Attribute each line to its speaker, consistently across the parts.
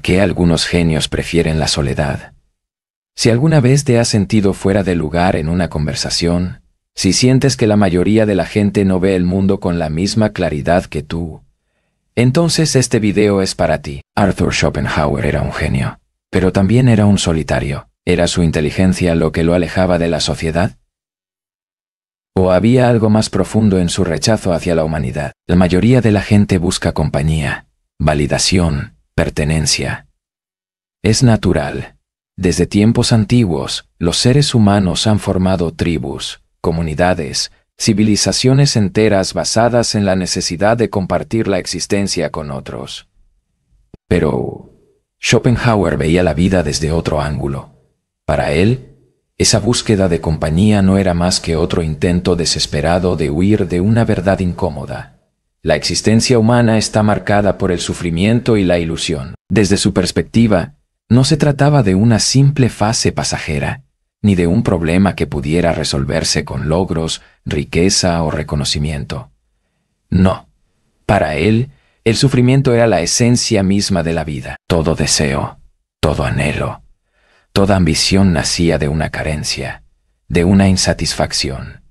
Speaker 1: qué algunos genios prefieren la soledad? Si alguna vez te has sentido fuera de lugar en una conversación, si sientes que la mayoría de la gente no ve el mundo con la misma claridad que tú, entonces este video es para ti. Arthur Schopenhauer era un genio, pero también era un solitario. ¿Era su inteligencia lo que lo alejaba de la sociedad? ¿O había algo más profundo en su rechazo hacia la humanidad? La mayoría de la gente busca compañía, validación, pertenencia. Es natural. Desde tiempos antiguos, los seres humanos han formado tribus, comunidades, civilizaciones enteras basadas en la necesidad de compartir la existencia con otros. Pero Schopenhauer veía la vida desde otro ángulo. Para él, esa búsqueda de compañía no era más que otro intento desesperado de huir de una verdad incómoda. La existencia humana está marcada por el sufrimiento y la ilusión. Desde su perspectiva, no se trataba de una simple fase pasajera, ni de un problema que pudiera resolverse con logros, riqueza o reconocimiento. No. Para él, el sufrimiento era la esencia misma de la vida. Todo deseo, todo anhelo, toda ambición nacía de una carencia, de una insatisfacción.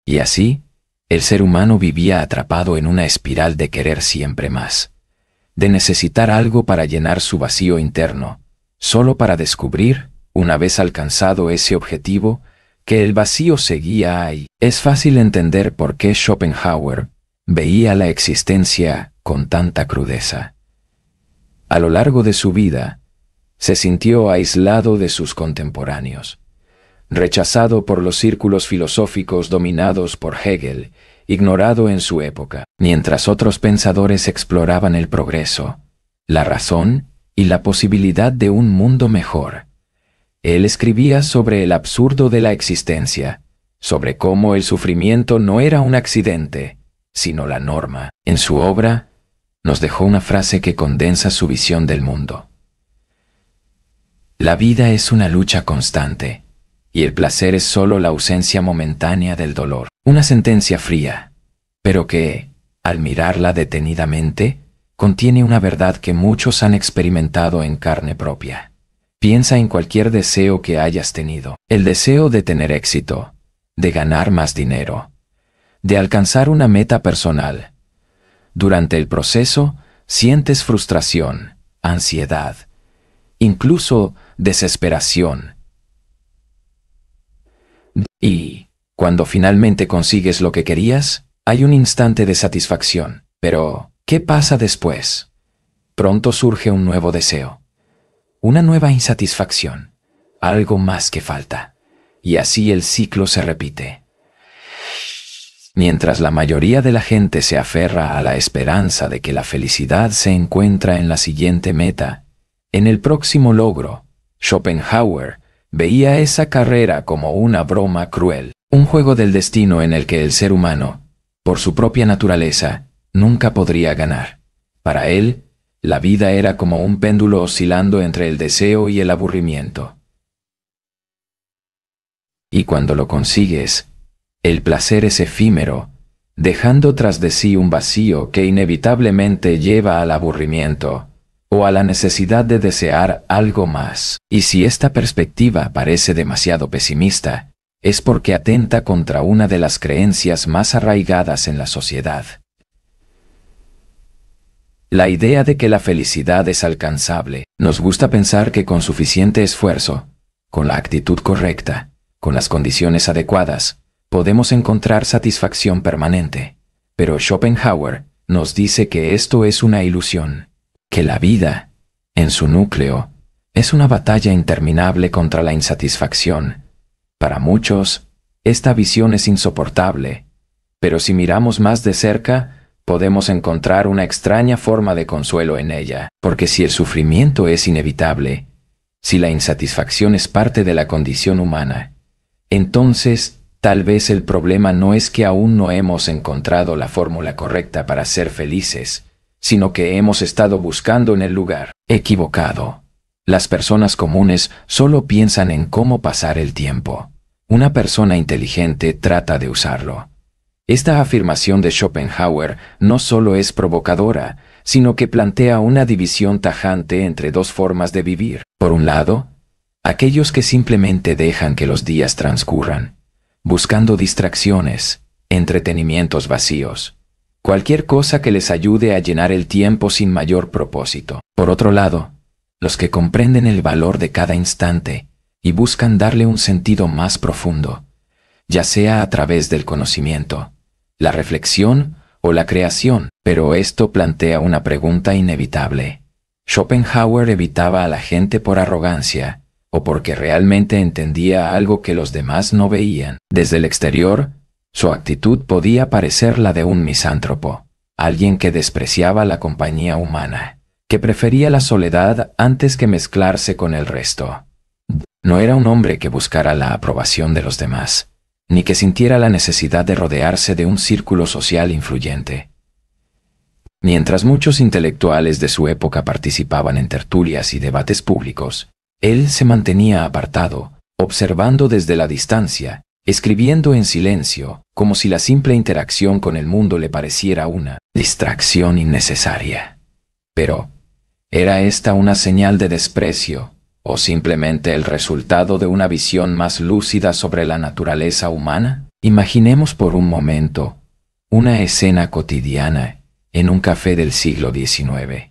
Speaker 1: Y así, el ser humano vivía atrapado en una espiral de querer siempre más, de necesitar algo para llenar su vacío interno, solo para descubrir, una vez alcanzado ese objetivo, que el vacío seguía ahí. Es fácil entender por qué Schopenhauer veía la existencia con tanta crudeza. A lo largo de su vida, se sintió aislado de sus contemporáneos, rechazado por los círculos filosóficos dominados por Hegel, ignorado en su época, mientras otros pensadores exploraban el progreso, la razón y la posibilidad de un mundo mejor. Él escribía sobre el absurdo de la existencia, sobre cómo el sufrimiento no era un accidente, sino la norma. En su obra, nos dejó una frase que condensa su visión del mundo. La vida es una lucha constante, y el placer es solo la ausencia momentánea del dolor. Una sentencia fría, pero que, al mirarla detenidamente, contiene una verdad que muchos han experimentado en carne propia. Piensa en cualquier deseo que hayas tenido. El deseo de tener éxito, de ganar más dinero, de alcanzar una meta personal. Durante el proceso, sientes frustración, ansiedad, incluso desesperación. Y, cuando finalmente consigues lo que querías, hay un instante de satisfacción. Pero, ¿qué pasa después? Pronto surge un nuevo deseo, una nueva insatisfacción, algo más que falta. Y así el ciclo se repite. Mientras la mayoría de la gente se aferra a la esperanza de que la felicidad se encuentra en la siguiente meta, en el próximo logro, Schopenhauer veía esa carrera como una broma cruel, un juego del destino en el que el ser humano, por su propia naturaleza, nunca podría ganar. Para él, la vida era como un péndulo oscilando entre el deseo y el aburrimiento. Y cuando lo consigues, el placer es efímero, dejando tras de sí un vacío que inevitablemente lleva al aburrimiento o a la necesidad de desear algo más. Y si esta perspectiva parece demasiado pesimista, es porque atenta contra una de las creencias más arraigadas en la sociedad. La idea de que la felicidad es alcanzable. Nos gusta pensar que con suficiente esfuerzo, con la actitud correcta, con las condiciones adecuadas, podemos encontrar satisfacción permanente. Pero Schopenhauer nos dice que esto es una ilusión, que la vida, en su núcleo, es una batalla interminable contra la insatisfacción. Para muchos, esta visión es insoportable, pero si miramos más de cerca, podemos encontrar una extraña forma de consuelo en ella, porque si el sufrimiento es inevitable, si la insatisfacción es parte de la condición humana, entonces tal vez el problema no es que aún no hemos encontrado la fórmula correcta para ser felices, sino que hemos estado buscando en el lugar equivocado. Las personas comunes solo piensan en cómo pasar el tiempo. Una persona inteligente trata de usarlo. Esta afirmación de Schopenhauer no solo es provocadora, sino que plantea una división tajante entre dos formas de vivir. Por un lado, aquellos que simplemente dejan que los días transcurran, buscando distracciones, entretenimientos vacíos, cualquier cosa que les ayude a llenar el tiempo sin mayor propósito. Por otro lado, los que comprenden el valor de cada instante y buscan darle un sentido más profundo, ya sea a través del conocimiento, la reflexión o la creación. Pero esto plantea una pregunta inevitable. ¿Schopenhauer evitaba a la gente por arrogancia o porque realmente entendía algo que los demás no veían? Desde el exterior, su actitud podía parecer la de un misántropo, alguien que despreciaba la compañía humana, que prefería la soledad antes que mezclarse con el resto. No era un hombre que buscara la aprobación de los demás, ni que sintiera la necesidad de rodearse de un círculo social influyente. Mientras muchos intelectuales de su época participaban en tertulias y debates públicos, él se mantenía apartado, observando desde la distancia, escribiendo en silencio, como si la simple interacción con el mundo le pareciera una distracción innecesaria. Pero, ¿era esta una señal de desprecio o simplemente el resultado de una visión más lúcida sobre la naturaleza humana? Imaginemos por un momento una escena cotidiana en un café del siglo XIX,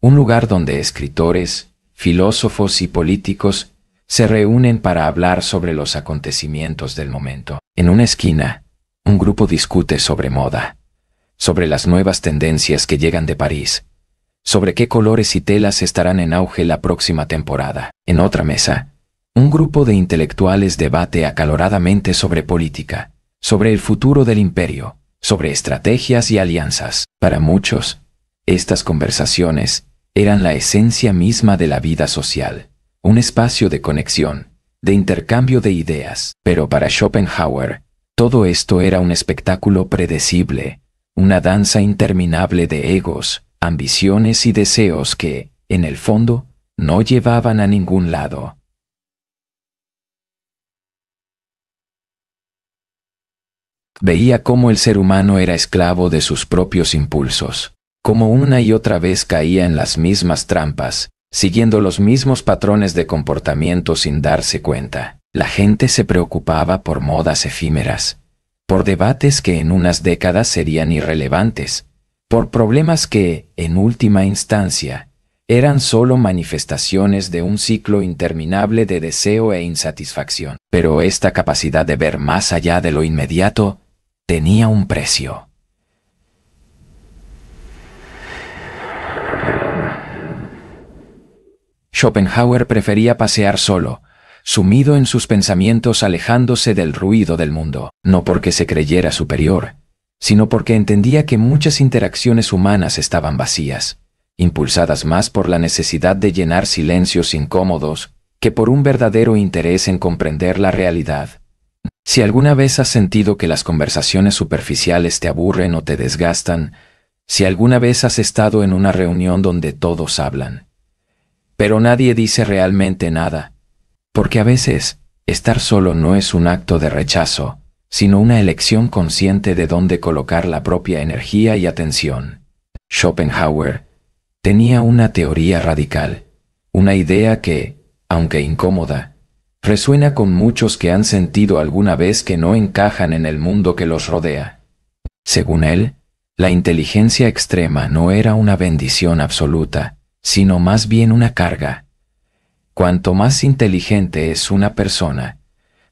Speaker 1: un lugar donde escritores, filósofos y políticos se reúnen para hablar sobre los acontecimientos del momento. En una esquina, un grupo discute sobre moda, sobre las nuevas tendencias que llegan de París, sobre qué colores y telas estarán en auge la próxima temporada. En otra mesa, un grupo de intelectuales debate acaloradamente sobre política, sobre el futuro del imperio, sobre estrategias y alianzas. Para muchos, estas conversaciones eran la esencia misma de la vida social, un espacio de conexión, de intercambio de ideas. Pero para Schopenhauer, todo esto era un espectáculo predecible, una danza interminable de egos, ambiciones y deseos que, en el fondo, no llevaban a ningún lado. Veía cómo el ser humano era esclavo de sus propios impulsos, cómo una y otra vez caía en las mismas trampas, siguiendo los mismos patrones de comportamiento sin darse cuenta. La gente se preocupaba por modas efímeras, por debates que en unas décadas serían irrelevantes, por problemas que, en última instancia, eran solo manifestaciones de un ciclo interminable de deseo e insatisfacción. Pero esta capacidad de ver más allá de lo inmediato tenía un precio. Schopenhauer prefería pasear solo, sumido en sus pensamientos, alejándose del ruido del mundo, no porque se creyera superior, sino porque entendía que muchas interacciones humanas estaban vacías, impulsadas más por la necesidad de llenar silencios incómodos que por un verdadero interés en comprender la realidad. Si alguna vez has sentido que las conversaciones superficiales te aburren o te desgastan, si alguna vez has estado en una reunión donde todos hablan, pero nadie dice realmente nada, porque a veces estar solo no es un acto de rechazo, sino una elección consciente de dónde colocar la propia energía y atención. Schopenhauer tenía una teoría radical, una idea que, aunque incómoda, resuena con muchos que han sentido alguna vez que no encajan en el mundo que los rodea. Según él, la inteligencia extrema no era una bendición absoluta, sino más bien una carga. Cuanto más inteligente es una persona,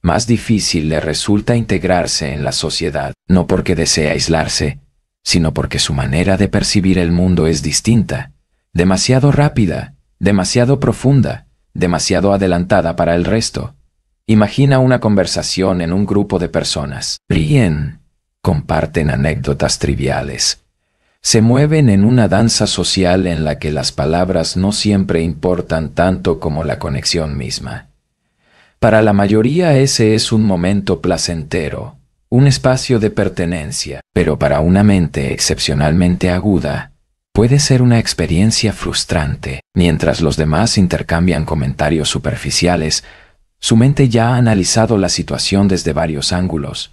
Speaker 1: más difícil le resulta integrarse en la sociedad, no porque desee aislarse, sino porque su manera de percibir el mundo es distinta, demasiado rápida, demasiado profunda, demasiado adelantada para el resto. Imagina una conversación en un grupo de personas. Ríen, comparten anécdotas triviales, se mueven en una danza social en la que las palabras no siempre importan tanto como la conexión misma. Para la mayoría ese es un momento placentero, un espacio de pertenencia, pero para una mente excepcionalmente aguda, puede ser una experiencia frustrante. Mientras los demás intercambian comentarios superficiales, su mente ya ha analizado la situación desde varios ángulos,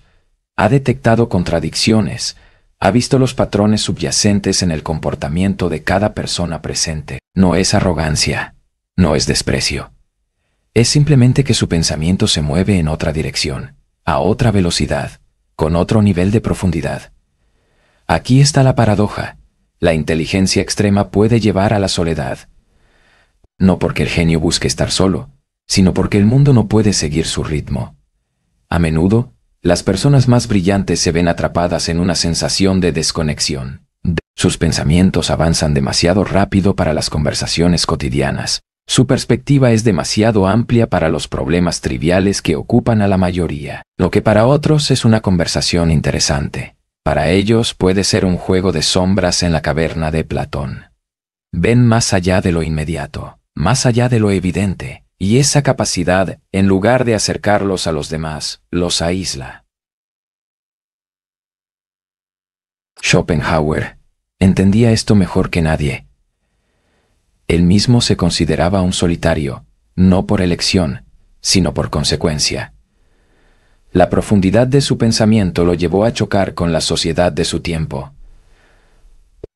Speaker 1: Ha detectado contradicciones, ha visto los patrones subyacentes en el comportamiento de cada persona presente. No es arrogancia, no es desprecio. Es simplemente que su pensamiento se mueve en otra dirección, a otra velocidad, con otro nivel de profundidad. Aquí está la paradoja. La inteligencia extrema puede llevar a la soledad. No porque el genio busque estar solo, sino porque el mundo no puede seguir su ritmo. A menudo, las personas más brillantes se ven atrapadas en una sensación de desconexión. Sus pensamientos avanzan demasiado rápido para las conversaciones cotidianas. Su perspectiva es demasiado amplia para los problemas triviales que ocupan a la mayoría. Lo que para otros es una conversación interesante, para ellos puede ser un juego de sombras en la caverna de Platón. Ven más allá de lo inmediato, más allá de lo evidente, y esa capacidad, en lugar de acercarlos a los demás, los aísla. Schopenhauer entendía esto mejor que nadie. Él mismo se consideraba un solitario, no por elección, sino por consecuencia. La profundidad de su pensamiento lo llevó a chocar con la sociedad de su tiempo.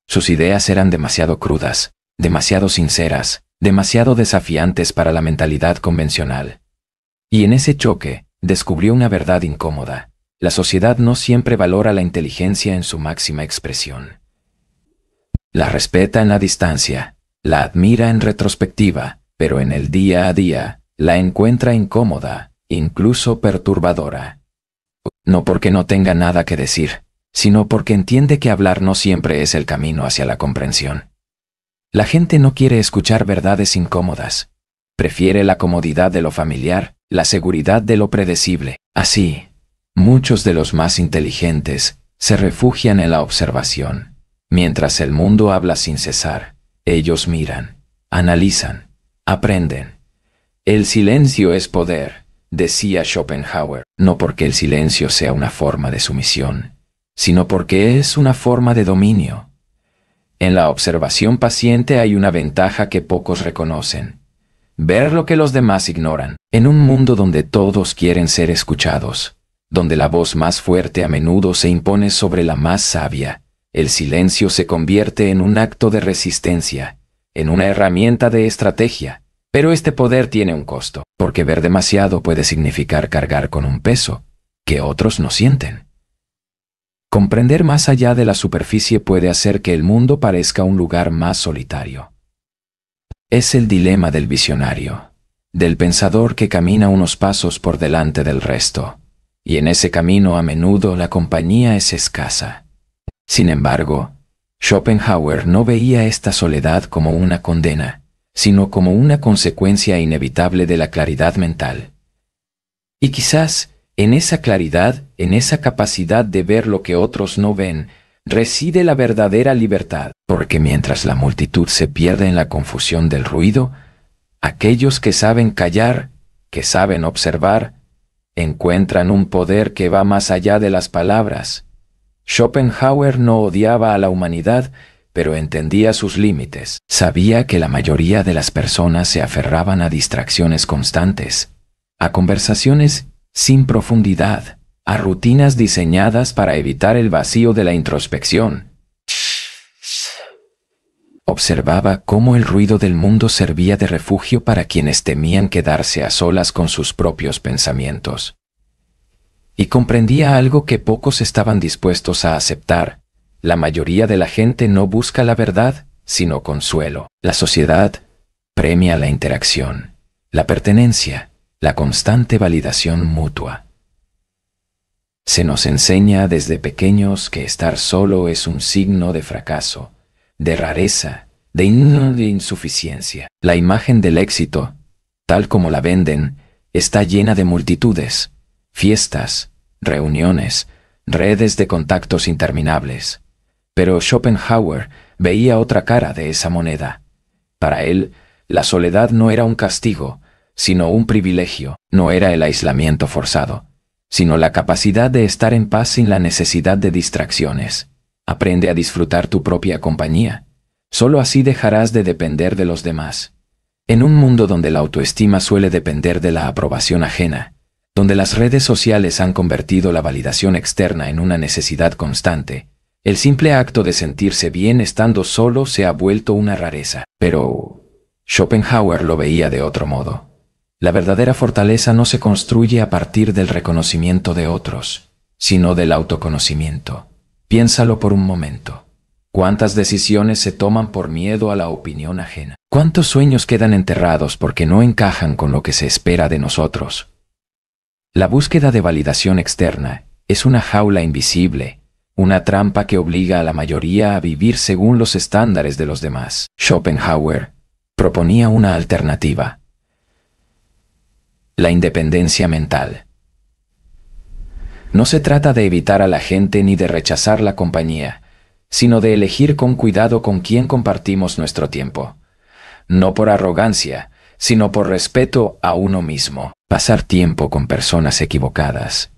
Speaker 1: Sus ideas eran demasiado crudas, demasiado sinceras, demasiado desafiantes para la mentalidad convencional. Y en ese choque, descubrió una verdad incómoda. La sociedad no siempre valora la inteligencia en su máxima expresión. La respeta en la distancia, la admira en retrospectiva, pero en el día a día, la encuentra incómoda, incluso perturbadora. No porque no tenga nada que decir, sino porque entiende que hablar no siempre es el camino hacia la comprensión. La gente no quiere escuchar verdades incómodas. Prefiere la comodidad de lo familiar, la seguridad de lo predecible. Así, muchos de los más inteligentes se refugian en la observación. Mientras el mundo habla sin cesar, ellos miran, analizan, aprenden. El silencio es poder, decía Schopenhauer, no porque el silencio sea una forma de sumisión, sino porque es una forma de dominio. En la observación paciente hay una ventaja que pocos reconocen: ver lo que los demás ignoran. En un mundo donde todos quieren ser escuchados, donde la voz más fuerte a menudo se impone sobre la más sabia, el silencio se convierte en un acto de resistencia, en una herramienta de estrategia. Pero este poder tiene un costo, porque ver demasiado puede significar cargar con un peso que otros no sienten. Comprender más allá de la superficie puede hacer que el mundo parezca un lugar más solitario. Es el dilema del visionario, del pensador que camina unos pasos por delante del resto, y en ese camino a menudo la compañía es escasa. Sin embargo, Schopenhauer no veía esta soledad como una condena, sino como una consecuencia inevitable de la claridad mental. Y quizás, en esa claridad, en esa capacidad de ver lo que otros no ven, reside la verdadera libertad, porque mientras la multitud se pierde en la confusión del ruido, aquellos que saben callar, que saben observar, encuentran un poder que va más allá de las palabras. Schopenhauer no odiaba a la humanidad, pero entendía sus límites. Sabía que la mayoría de las personas se aferraban a distracciones constantes, a conversaciones sin profundidad, a rutinas diseñadas para evitar el vacío de la introspección. Observaba cómo el ruido del mundo servía de refugio para quienes temían quedarse a solas con sus propios pensamientos. Y comprendía algo que pocos estaban dispuestos a aceptar: la mayoría de la gente no busca la verdad, sino consuelo. La sociedad premia la interacción, la pertenencia, la constante validación mutua. Se nos enseña desde pequeños que estar solo es un signo de fracaso, de rareza, de insuficiencia. La imagen del éxito, tal como la venden, está llena de multitudes, fiestas, reuniones, redes de contactos interminables. Pero Schopenhauer veía otra cara de esa moneda. Para él, la soledad no era un castigo, sino un privilegio. No era el aislamiento forzado, sino la capacidad de estar en paz sin la necesidad de distracciones. Aprende a disfrutar tu propia compañía. Solo así dejarás de depender de los demás. En un mundo donde la autoestima suele depender de la aprobación ajena, donde las redes sociales han convertido la validación externa en una necesidad constante. El simple acto de sentirse bien estando solo se ha vuelto una rareza. Pero Schopenhauer lo veía de otro modo. La verdadera fortaleza no se construye a partir del reconocimiento de otros, sino del autoconocimiento. Piénsalo por un momento. ¿Cuántas decisiones se toman por miedo a la opinión ajena? ¿Cuántos sueños quedan enterrados porque no encajan con lo que se espera de nosotros? La búsqueda de validación externa es una jaula invisible, una trampa que obliga a la mayoría a vivir según los estándares de los demás. Schopenhauer proponía una alternativa: la independencia mental. No se trata de evitar a la gente ni de rechazar la compañía, sino de elegir con cuidado con quién compartimos nuestro tiempo. No por arrogancia, sino por respeto a uno mismo. Pasar tiempo con personas equivocadas,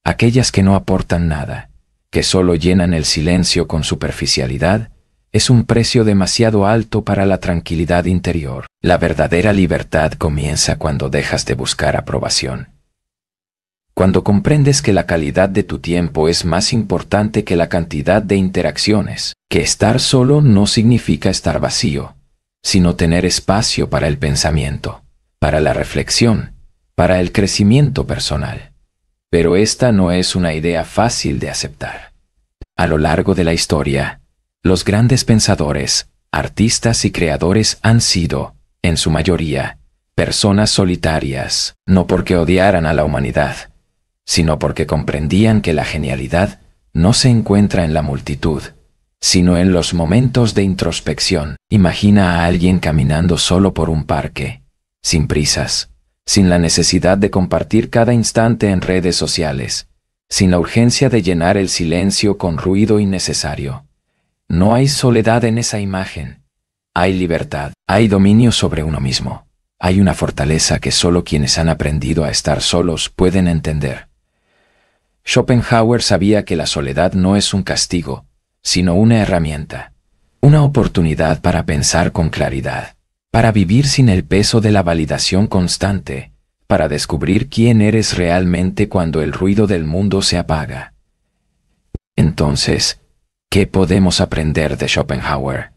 Speaker 1: aquellas que no aportan nada, que solo llenan el silencio con superficialidad, es un precio demasiado alto para la tranquilidad interior. La verdadera libertad comienza cuando dejas de buscar aprobación. Cuando comprendes que la calidad de tu tiempo es más importante que la cantidad de interacciones, que estar solo no significa estar vacío, sino tener espacio para el pensamiento, para la reflexión, para el crecimiento personal. Pero esta no es una idea fácil de aceptar. A lo largo de la historia, los grandes pensadores, artistas y creadores han sido, en su mayoría, personas solitarias, no porque odiaran a la humanidad, sino porque comprendían que la genialidad no se encuentra en la multitud, sino en los momentos de introspección. Imagina a alguien caminando solo por un parque, sin prisas, sin la necesidad de compartir cada instante en redes sociales, sin la urgencia de llenar el silencio con ruido innecesario. No hay soledad en esa imagen. Hay libertad, hay dominio sobre uno mismo. Hay una fortaleza que solo quienes han aprendido a estar solos pueden entender. Schopenhauer sabía que la soledad no es un castigo, sino una herramienta, una oportunidad para pensar con claridad, para vivir sin el peso de la validación constante, para descubrir quién eres realmente cuando el ruido del mundo se apaga. Entonces, ¿qué podemos aprender de Schopenhauer?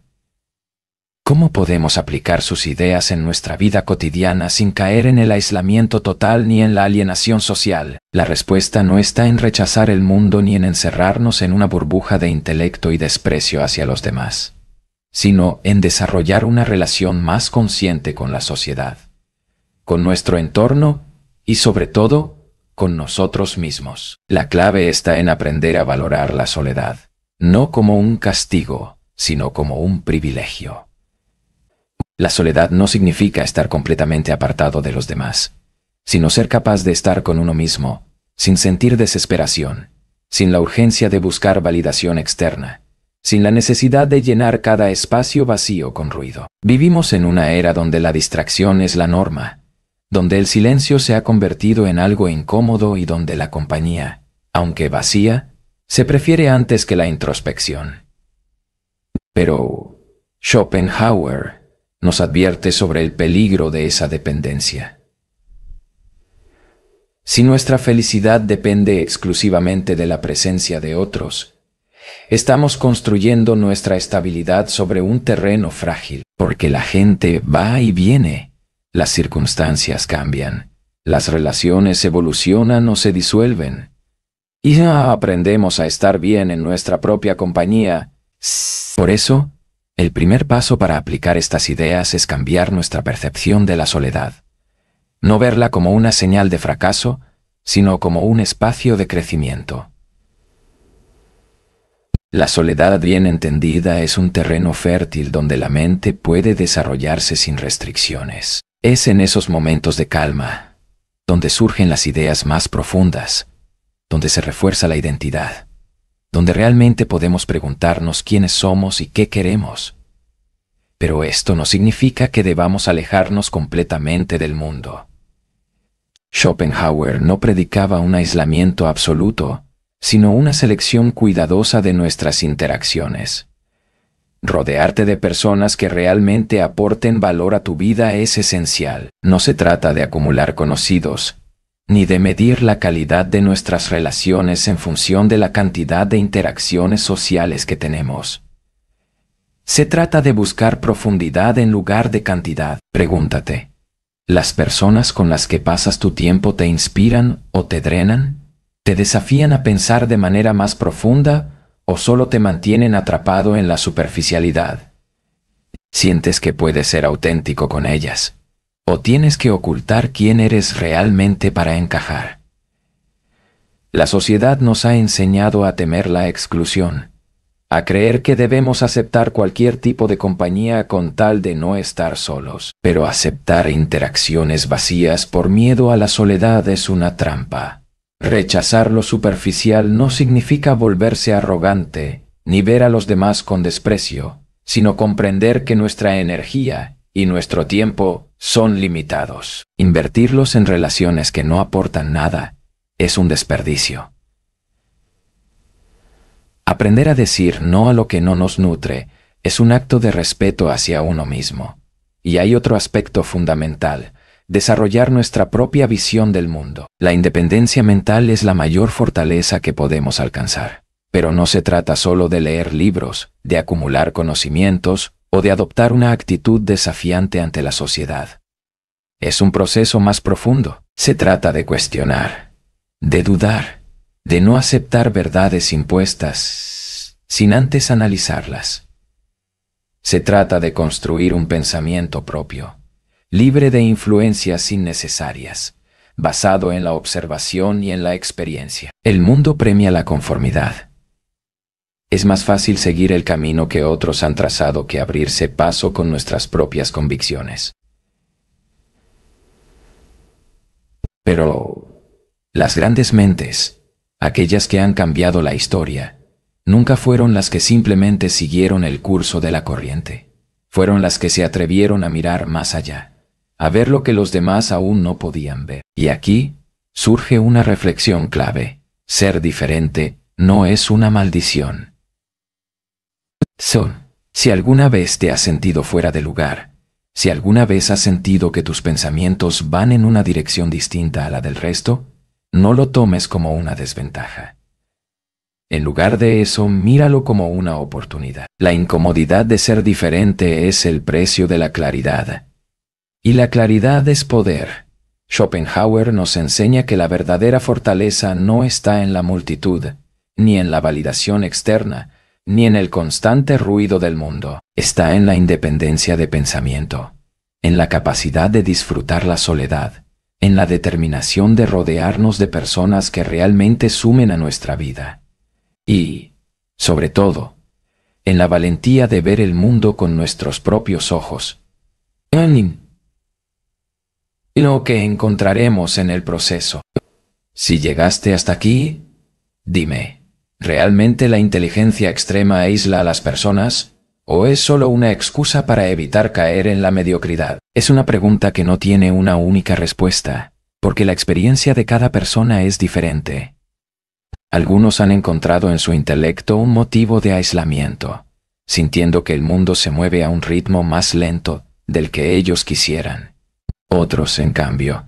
Speaker 1: ¿Cómo podemos aplicar sus ideas en nuestra vida cotidiana sin caer en el aislamiento total ni en la alienación social? La respuesta no está en rechazar el mundo ni en encerrarnos en una burbuja de intelecto y desprecio hacia los demás, sino en desarrollar una relación más consciente con la sociedad, con nuestro entorno y, sobre todo, con nosotros mismos. La clave está en aprender a valorar la soledad, no como un castigo, sino como un privilegio. La soledad no significa estar completamente apartado de los demás, sino ser capaz de estar con uno mismo, sin sentir desesperación, sin la urgencia de buscar validación externa, sin la necesidad de llenar cada espacio vacío con ruido. Vivimos en una era donde la distracción es la norma, donde el silencio se ha convertido en algo incómodo y donde la compañía, aunque vacía, se prefiere antes que la introspección. Pero Schopenhauer nos advierte sobre el peligro de esa dependencia. Si nuestra felicidad depende exclusivamente de la presencia de otros, estamos construyendo nuestra estabilidad sobre un terreno frágil, porque la gente va y viene, las circunstancias cambian, las relaciones evolucionan o se disuelven, y aprendemos a estar bien en nuestra propia compañía. Por eso, el primer paso para aplicar estas ideas es cambiar nuestra percepción de la soledad. No verla como una señal de fracaso, sino como un espacio de crecimiento. La soledad bien entendida es un terreno fértil donde la mente puede desarrollarse sin restricciones. Es en esos momentos de calma, donde surgen las ideas más profundas, donde se refuerza la identidad, donde realmente podemos preguntarnos quiénes somos y qué queremos. Pero esto no significa que debamos alejarnos completamente del mundo. Schopenhauer no predicaba un aislamiento absoluto, sino una selección cuidadosa de nuestras interacciones. Rodearte de personas que realmente aporten valor a tu vida es esencial. No se trata de acumular conocidos, ni de medir la calidad de nuestras relaciones en función de la cantidad de interacciones sociales que tenemos. Se trata de buscar profundidad en lugar de cantidad. Pregúntate, ¿las personas con las que pasas tu tiempo te inspiran o te drenan? ¿Te desafían a pensar de manera más profunda o solo te mantienen atrapado en la superficialidad? ¿Sientes que puedes ser auténtico con ellas? ¿O tienes que ocultar quién eres realmente para encajar? La sociedad nos ha enseñado a temer la exclusión, a creer que debemos aceptar cualquier tipo de compañía con tal de no estar solos. Pero aceptar interacciones vacías por miedo a la soledad es una trampa. Rechazar lo superficial no significa volverse arrogante, ni ver a los demás con desprecio, sino comprender que nuestra energía y nuestro tiempo son limitados. Invertirlos en relaciones que no aportan nada es un desperdicio. Aprender a decir no a lo que no nos nutre es un acto de respeto hacia uno mismo. Y hay otro aspecto fundamental: desarrollar nuestra propia visión del mundo. La independencia mental es la mayor fortaleza que podemos alcanzar. Pero no se trata solo de leer libros, de acumular conocimientos o de adoptar una actitud desafiante ante la sociedad. Es un proceso más profundo. Se trata de cuestionar, de dudar, de no aceptar verdades impuestas sin antes analizarlas. Se trata de construir un pensamiento propio, libre de influencias innecesarias, basado en la observación y en la experiencia. El mundo premia la conformidad. Es más fácil seguir el camino que otros han trazado que abrirse paso con nuestras propias convicciones. Pero las grandes mentes, aquellas que han cambiado la historia, nunca fueron las que simplemente siguieron el curso de la corriente. Fueron las que se atrevieron a mirar más allá, a ver lo que los demás aún no podían ver. Y aquí surge una reflexión clave: ser diferente no es una maldición. Si alguna vez te has sentido fuera de lugar, si alguna vez has sentido que tus pensamientos van en una dirección distinta a la del resto, no lo tomes como una desventaja. En lugar de eso, míralo como una oportunidad. La incomodidad de ser diferente es el precio de la claridad. Y la claridad es poder. Schopenhauer nos enseña que la verdadera fortaleza no está en la multitud, ni en la validación externa, ni en el constante ruido del mundo. Está en la independencia de pensamiento, en la capacidad de disfrutar la soledad, en la determinación de rodearnos de personas que realmente sumen a nuestra vida. Y, sobre todo, en la valentía de ver el mundo con nuestros propios ojos. Lo que encontraremos en el proceso. Si llegaste hasta aquí, dime, ¿realmente la inteligencia extrema aísla a las personas? ¿O es solo una excusa para evitar caer en la mediocridad? Es una pregunta que no tiene una única respuesta, porque la experiencia de cada persona es diferente. Algunos han encontrado en su intelecto un motivo de aislamiento, sintiendo que el mundo se mueve a un ritmo más lento del que ellos quisieran. Otros, en cambio,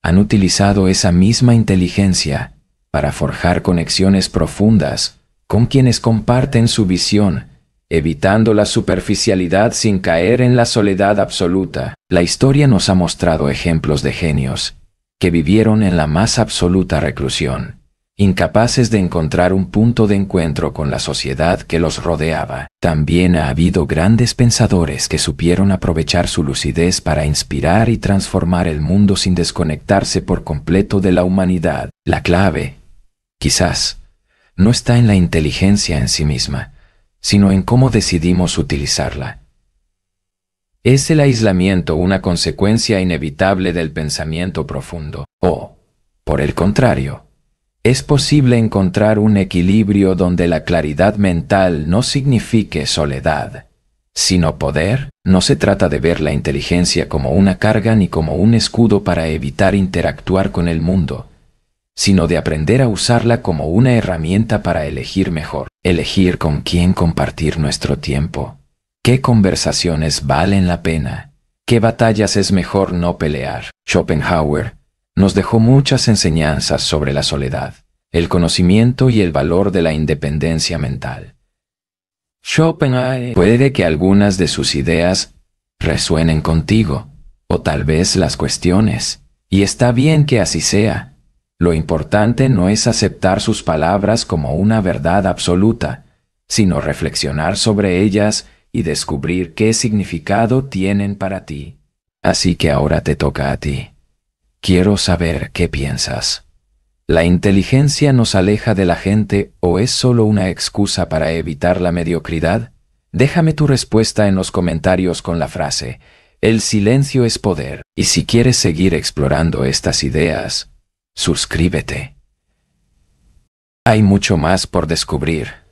Speaker 1: han utilizado esa misma inteligencia para forjar conexiones profundas con quienes comparten su visión, evitando la superficialidad sin caer en la soledad absoluta. La historia nos ha mostrado ejemplos de genios que vivieron en la más absoluta reclusión, incapaces de encontrar un punto de encuentro con la sociedad que los rodeaba. También ha habido grandes pensadores que supieron aprovechar su lucidez para inspirar y transformar el mundo sin desconectarse por completo de la humanidad. La clave, quizás, no está en la inteligencia en sí misma, sino en cómo decidimos utilizarla. ¿Es el aislamiento una consecuencia inevitable del pensamiento profundo? ¿O, por el contrario, es posible encontrar un equilibrio donde la claridad mental no signifique soledad, sino poder? No se trata de ver la inteligencia como una carga ni como un escudo para evitar interactuar con el mundo, sino de aprender a usarla como una herramienta para elegir mejor, elegir con quién compartir nuestro tiempo, qué conversaciones valen la pena, qué batallas es mejor no pelear. Schopenhauer nos dejó muchas enseñanzas sobre la soledad, el conocimiento y el valor de la independencia mental. Schopenhauer puede que algunas de sus ideas resuenen contigo, o tal vez las cuestiones, y está bien que así sea. Lo importante no es aceptar sus palabras como una verdad absoluta, sino reflexionar sobre ellas y descubrir qué significado tienen para ti. Así que ahora te toca a ti. Quiero saber qué piensas. ¿La inteligencia nos aleja de la gente o es solo una excusa para evitar la mediocridad? Déjame tu respuesta en los comentarios con la frase "El silencio es poder". Y si quieres seguir explorando estas ideas, suscríbete. Hay mucho más por descubrir.